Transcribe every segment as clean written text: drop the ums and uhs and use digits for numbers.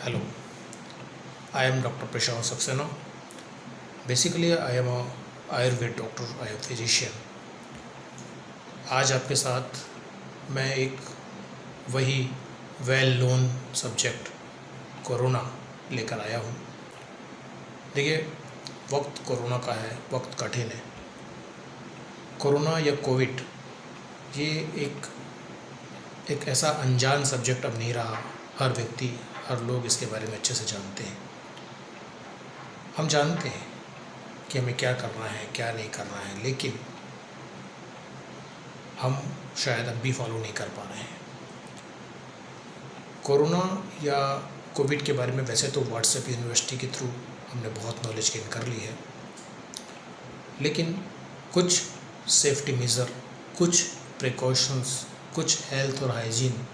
Hello, I am Dr. Prashant Saxena. Basically, I am a Ayurved doctor, I am physician. आज आपके साथ मैं एक वही वेल नोन सब्जेक्ट कोरोना लेकर आया हूँ। देखिए, वक्त कोरोना का है, वक्त कठिन है। कोरोना या कोविड ये एक ऐसा अनजान सब्जेक्ट अब नहीं रहा। हर व्यक्ति, हर लोग इसके बारे में अच्छे से जानते हैं। हम जानते हैं कि हमें क्या करना है, क्या नहीं करना है, लेकिन हम शायद अब भी फॉलो नहीं कर पा रहे हैं। कोरोना या कोविड के बारे में वैसे तो व्हाट्सएप यूनिवर्सिटी के थ्रू हमने बहुत नॉलेज गेन कर ली है, लेकिन कुछ सेफ्टी मेजर, कुछ प्रिकॉशंस, कुछ हेल्थ और हाइजीन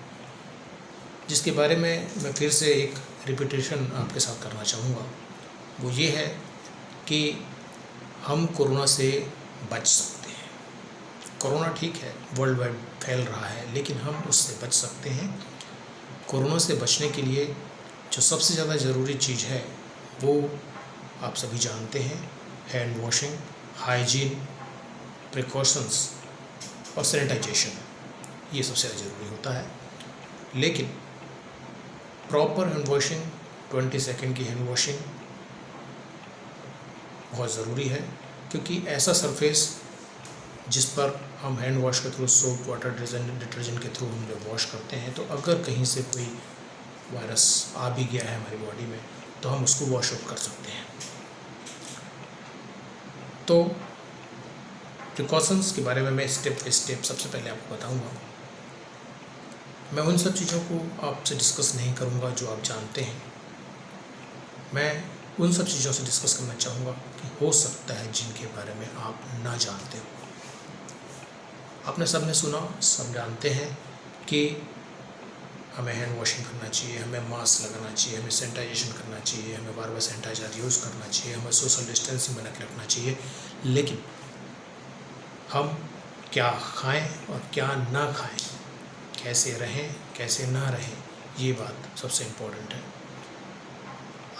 जिसके बारे में मैं फिर से एक रिपीटेशन आपके साथ करना चाहूँगा, वो ये है कि हम कोरोना से बच सकते हैं। कोरोना ठीक है, वर्ल्ड वाइड फैल रहा है, लेकिन हम उससे बच सकते हैं। कोरोना से बचने के लिए जो सबसे ज़्यादा ज़रूरी चीज़ है वो आप सभी जानते हैं, हैंड वॉशिंग, हाइजीन, प्रिकॉशंस और सैनिटाइजेशन। ये सबसे ज़्यादा ज़रूरी होता है। लेकिन प्रॉपर हैंड वॉशिंग, 20 सेकेंड की हैंड वॉशिंग बहुत ज़रूरी है, क्योंकि ऐसा सरफेस जिस पर हम हैंड वॉश के थ्रू सोप, वाटर, डिटर्जेंट के थ्रू हम जब वॉश करते हैं, तो अगर कहीं से कोई वायरस आ भी गया है हमारी बॉडी में तो हम उसको वॉश आउट कर सकते हैं। तो प्रिकॉशंस के बारे में मैं स्टेप बाय स्टेप सबसे पहले आपको बताऊंगा। मैं उन सब चीज़ों को आपसे डिस्कस नहीं करूंगा जो आप जानते हैं। मैं उन सब चीज़ों से डिस्कस करना चाहूँगा कि हो सकता है जिनके बारे में आप ना जानते हो। आपने सबने सुना, सब जानते हैं कि हमें हैंड वॉशिंग करना चाहिए, हमें मास्क लगाना चाहिए, हमें सैनिटाइजेशन करना चाहिए, हमें बार बार सैनिटाइजर यूज़ करना चाहिए, हमें सोशल डिस्टेंसिंग बना के रखना चाहिए। लेकिन हम क्या खाएं और क्या ना खाएं, कैसे रहें, कैसे ना रहें, ये बात सबसे इम्पोर्टेंट है।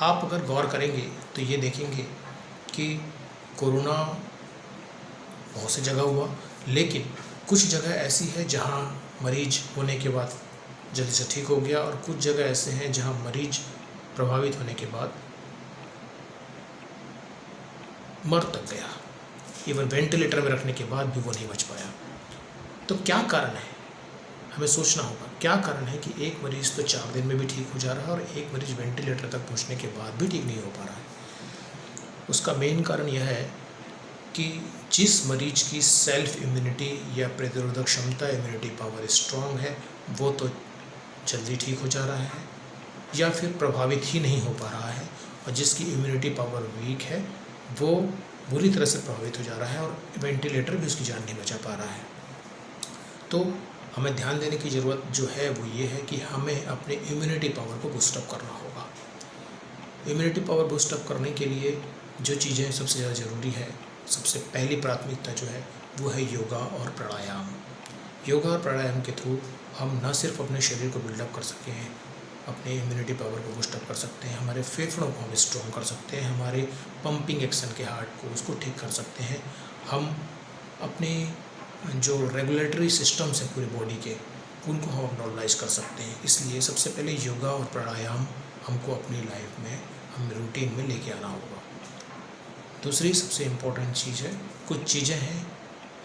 आप अगर गौर करेंगे तो ये देखेंगे कि कोरोना बहुत सी जगह हुआ, लेकिन कुछ जगह ऐसी है जहाँ मरीज होने के बाद जल्दी से ठीक हो गया, और कुछ जगह ऐसे हैं जहाँ मरीज प्रभावित होने के बाद मर तक गया। इवन वेंटिलेटर में रखने के बाद भी वो नहीं बच पाया। तो क्या कारण है, हमें सोचना होगा क्या कारण है कि एक मरीज़ तो 4 दिन में भी ठीक हो जा रहा है और एक मरीज़ वेंटिलेटर तक पहुंचने के बाद भी ठीक नहीं हो पा रहा है। उसका मेन कारण यह है कि जिस मरीज की सेल्फ इम्यूनिटी या प्रतिरोधक क्षमता, इम्यूनिटी पावर स्ट्रॉन्ग है, वो तो जल्दी ठीक हो जा रहा है या फिर प्रभावित ही नहीं हो पा रहा है, और जिसकी इम्यूनिटी पावर वीक है वो बुरी तरह से प्रभावित हो जा रहा है और वेंटिलेटर भी उसकी जान नहीं बचा पा रहा है। तो हमें ध्यान देने की ज़रूरत जो है वो ये है कि हमें अपने इम्यूनिटी पावर को बूस्टअप करना होगा। इम्यूनिटी पावर बूस्टअप करने के लिए जो चीज़ें सबसे ज़्यादा ज़रूरी है, सबसे पहली प्राथमिकता जो है वो है योगा और प्राणायाम। योगा और प्राणायाम के थ्रू हम न सिर्फ अपने शरीर को बिल्डअप कर सकते हैं, अपने इम्यूनिटी पावर को बूस्टअप कर सकते हैं, हमारे फेफड़ों को हम स्ट्रॉन्ग कर सकते हैं, हमारे पंपिंग एक्शन के हार्ट को उसको ठीक कर सकते हैं, हम अपने जो रेगुलेटरी सिस्टम्स हैं पूरी बॉडी के उनको हम नॉर्मलाइज कर सकते हैं। इसलिए सबसे पहले योगा और प्राणायाम हमको अपनी लाइफ में, हम रूटीन में लेके आना होगा। दूसरी सबसे इम्पोर्टेंट चीज़ है, कुछ चीज़ें हैं,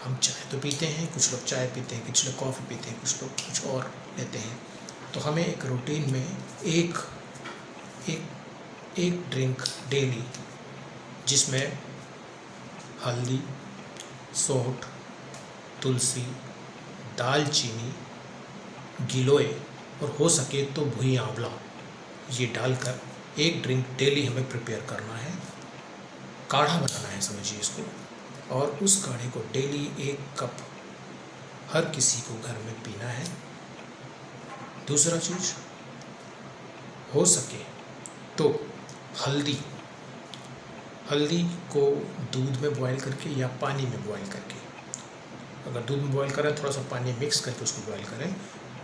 हम चाय तो पीते हैं, कुछ लोग चाय पीते हैं, कुछ लोग कॉफ़ी पीते हैं, कुछ लोग कुछ और लेते हैं। तो हमें एक रूटीन में एक ड्रिंक डेली, जिसमें हल्दी, सौंठ, तुलसी, दालचीनी, गिलोय और हो सके तो भुई आंवला, ये डालकर एक ड्रिंक डेली हमें प्रिपेयर करना है। काढ़ा बनाना है समझिए इसको, और उस काढ़े को डेली 1 कप हर किसी को घर में पीना है। दूसरा चीज़, हो सके तो हल्दी को दूध में बॉईल करके या पानी में बॉईल करके, अगर दूध में बॉईल करें थोड़ा सा पानी मिक्स करके उसको बॉईल करें,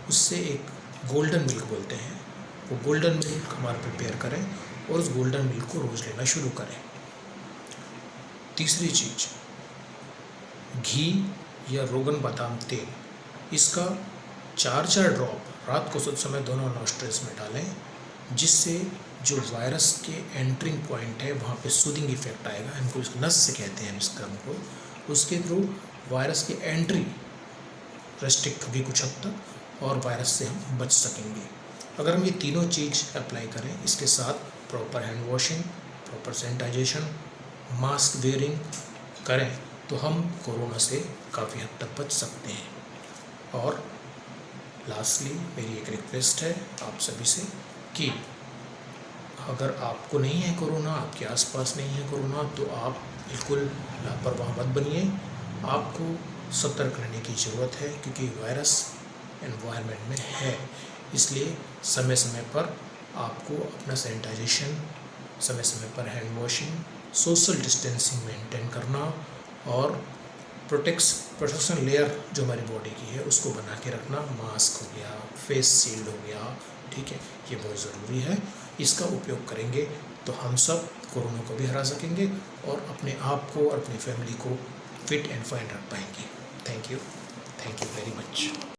उससे एक गोल्डन मिल्क बोलते हैं, वो गोल्डन मिल्क हमारा प्रिपेयर करें और उस गोल्डन मिल्क को रोज़ लेना शुरू करें। तीसरी चीज़, घी या रोगन बादाम तेल, इसका 4 ड्रॉप रात को सोते समय दोनों नॉस्ट्रिल्स में डालें, जिससे जो वायरस के एंट्रिंग पॉइंट है वहाँ पे सूदिंग इफेक्ट आएगा। हमको इसको नस से कहते हैं इस क्रम को। उसके थ्रू वायरस की एंट्री रेस्ट्रिक्ट होगी कुछ हद तक और वायरस से हम बच सकेंगे। अगर हम ये तीनों चीज़ अप्लाई करें, इसके साथ proper hand washing, proper sanitization, mask wearing करें, तो हम कोरोना से काफ़ी हद तक बच सकते हैं। और लास्टली मेरी एक रिक्वेस्ट है आप सभी से कि अगर आपको नहीं है कोरोना, आपके आसपास नहीं है कोरोना, तो आप बिल्कुल लापरवाह मत बनिए। आपको सतर्क रहने की ज़रूरत है, क्योंकि वायरस एनवायरनमेंट में है। इसलिए समय समय पर आपको अपना सैनिटाइजेशन, समय समय पर hand washing, social distancing maintain करना और प्रोटेक्शन लेयर जो हमारी बॉडी की है उसको बना के रखना। मास्क हो गया, फेस शील्ड हो गया, ठीक है, ये बहुत ज़रूरी है। इसका उपयोग करेंगे तो हम सब कोरोना को भी हरा सकेंगे और अपने आप को और अपनी फैमिली को फिट एंड फाइन रख पाएंगे। Thank you very much.